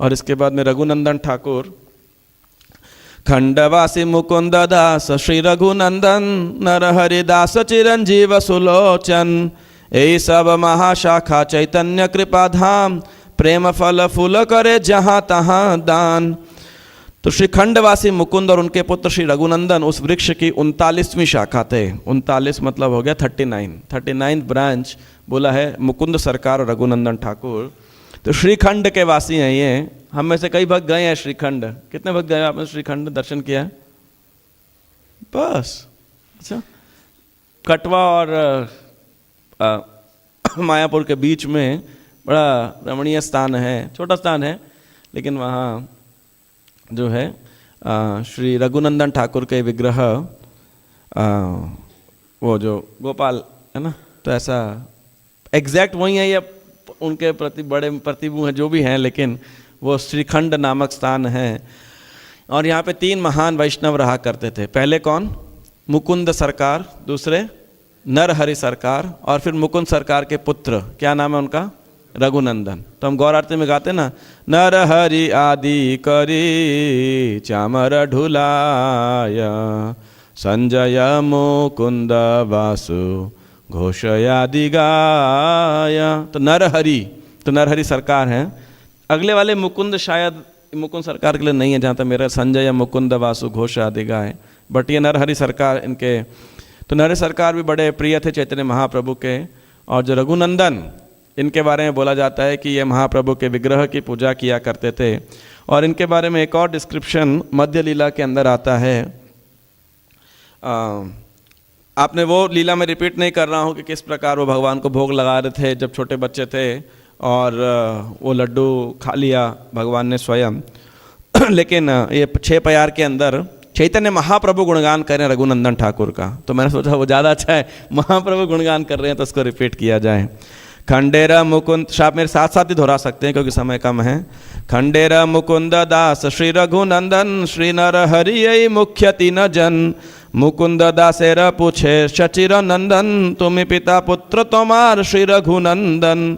और इसके बाद में रघुनंदन ठाकुर, खंडवासी मुकुंद दास श्री रघुनंदन नरहरिदास चिरंजीव सुलोचन, यही सब महाशाखा चैतन्य कृपा धाम, प्रेम फल फूल करे जहाँ तहाँ दान। तो श्री खंडवासी मुकुंद और उनके पुत्र श्री रघुनंदन उस वृक्ष की 39वीं शाखा थे। 39 मतलब हो गया 39 ब्रांच बोला है मुकुंद सरकार और रघुनंदन ठाकुर। तो श्रीखंड के वासी हैं ये। हम में से कई भक्त गए हैं श्रीखंड। कितने भक्त गए आपने श्रीखंड दर्शन किया है? बस। अच्छा, कटवा और मायापुर के बीच में बड़ा रमणीय स्थान है, छोटा स्थान है, लेकिन वहाँ जो है श्री रघुनंदन ठाकुर के विग्रह, वो जो गोपाल है ना, तो ऐसा एग्जैक्ट वही है या उनके प्रति बड़े प्रतिभू हैं जो भी हैं, लेकिन वो श्रीखंड नामक स्थान है। और यहाँ पे 3 महान वैष्णव रहा करते थे। पहले कौन? मुकुंद सरकार, दूसरे नरहरि सरकार, और फिर मुकुंद सरकार के पुत्र, क्या नाम है उनका? रघुनंदन। तो हम गौर आरती में गाते ना, नरहरि आदि करी चामर ढुलाय, संजय मुकुंद वासु घोषयादि गाय। तो नरहरि सरकार हैं। अगले वाले मुकुंद शायद मुकुंद सरकार के लिए नहीं है, जहाँ तक मेरा, संजय मुकुंद वासु घोषयादि गाय, बट ये नरहरि सरकार इनके। तो नरहरि सरकार भी बड़े प्रिय थे चैतन्य महाप्रभु के। और जो रघुनंदन, इनके बारे में बोला जाता है कि ये महाप्रभु के विग्रह की पूजा किया करते थे। और इनके बारे में एक और डिस्क्रिप्शन मध्य लीला के अंदर आता है। आपने वो लीला में रिपीट नहीं कर रहा हूँ कि किस प्रकार वो भगवान को भोग लगा रहे थे जब छोटे बच्चे थे, और वो लड्डू खा लिया भगवान ने स्वयं। लेकिन ये 6 प्यार के अंदर चैतन्य महाप्रभु गुणगान करें रघुनंदन ठाकुर का, तो मैंने सोचा वो ज़्यादा अच्छा है, महाप्रभु गुणगान कर रहे हैं तो उसको रिपीट किया जाए। खंडेर मुकुंद, आप मेरे साथ साथ ही दोहरा सकते हैं क्योंकि समय कम है। खंडेर मुकुंद दास श्री रघुनंदन, श्री नरहरि मुख्य 3 जन, मुकुंद दासेर पूछे शचिर नंदन, तुम्हें पिता पुत्र तुम्हार श्री रघुनंदन।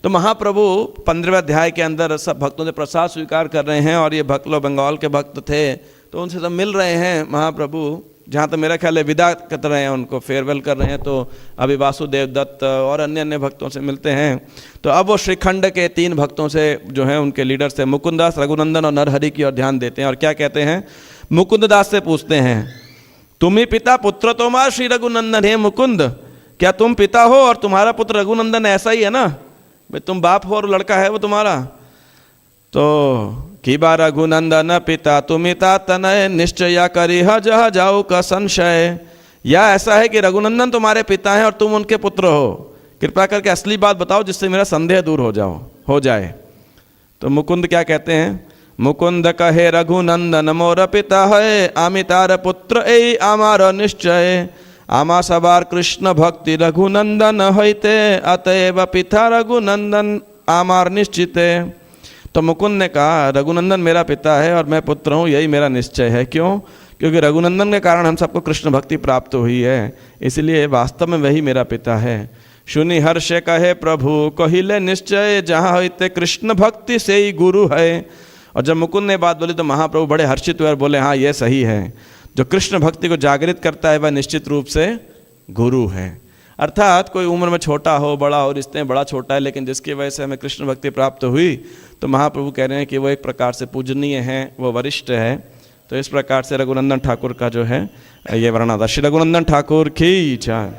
तो महाप्रभु 15वें अध्याय के अंदर सब भक्तों से प्रसाद स्वीकार कर रहे हैं, और ये भक्त लोग बंगाल के भक्त थे, तो उनसे सब मिल रहे हैं महाप्रभु। जहाँ तक मेरा ख्याल है विदा कर रहे हैं, उनको फेयरवेल कर रहे हैं। तो अभी वासुदेव दत्त और अन्य भक्तों से मिलते हैं। तो अब वो श्रीखंड के 3 भक्तों से जो है, उनके लीडर से, मुकुंदास, रघुनंदन और नरहरि की ओर ध्यान देते हैं। और क्या कहते हैं? मुकुंददास से पूछते हैं, तुम ही पिता पुत्र तुम्हारा श्री रघुनंदन है मुकुंद, क्या तुम पिता हो और तुम्हारा पुत्र रघुनंदन ऐसा ही है ना? भाई तुम बाप हो और लड़का है वो तुम्हारा। तो कि बा रघुनंदन पिता तुमिता तनय, निश्चय करी जह जाओ का संशय। या ऐसा है कि रघुनंदन तुम्हारे पिता हैं और तुम उनके पुत्र हो? कृपया करके असली बात बताओ जिससे मेरा संदेह दूर हो जाए। तो मुकुंद क्या कहते हैं? मुकुंद कहे रघुनंदन मोर पिता है, आमी तार पुत्र ए आमार निश्चय, आमा सवार कृष्ण भक्ति रघुनंदन होते, अतएव पिता रघुनंदन आमार निश्चिते। तो मुकुंद ने कहा, रघुनंदन मेरा पिता है और मैं पुत्र हूँ, यही मेरा निश्चय है। क्यों? क्योंकि रघुनंदन के कारण हम सबको कृष्ण भक्ति प्राप्त हुई है, इसलिए वास्तव में वही मेरा पिता है। सुनि हर्ष कहे प्रभु कहिले निश्चय, जहाँ होते कृष्ण भक्ति से ही गुरु है। और जब मुकुंद ने बात बोली तो महाप्रभु बड़े हर्षित हुए और बोले, हाँ ये सही है, जो कृष्ण भक्ति को जागृत करता है वह निश्चित रूप से गुरु है। अर्थात कोई उम्र में छोटा हो बड़ा हो, रिश्ते में बड़ा छोटा है, लेकिन जिसकी वजह से हमें कृष्ण भक्ति प्राप्त हुई, तो महाप्रभु कह रहे हैं कि वो एक प्रकार से पूजनीय है, वो वरिष्ठ है। तो इस प्रकार से रघुनंदन ठाकुर का जो है ये वर्णन था। श्री रघुनंदन ठाकुर की जय।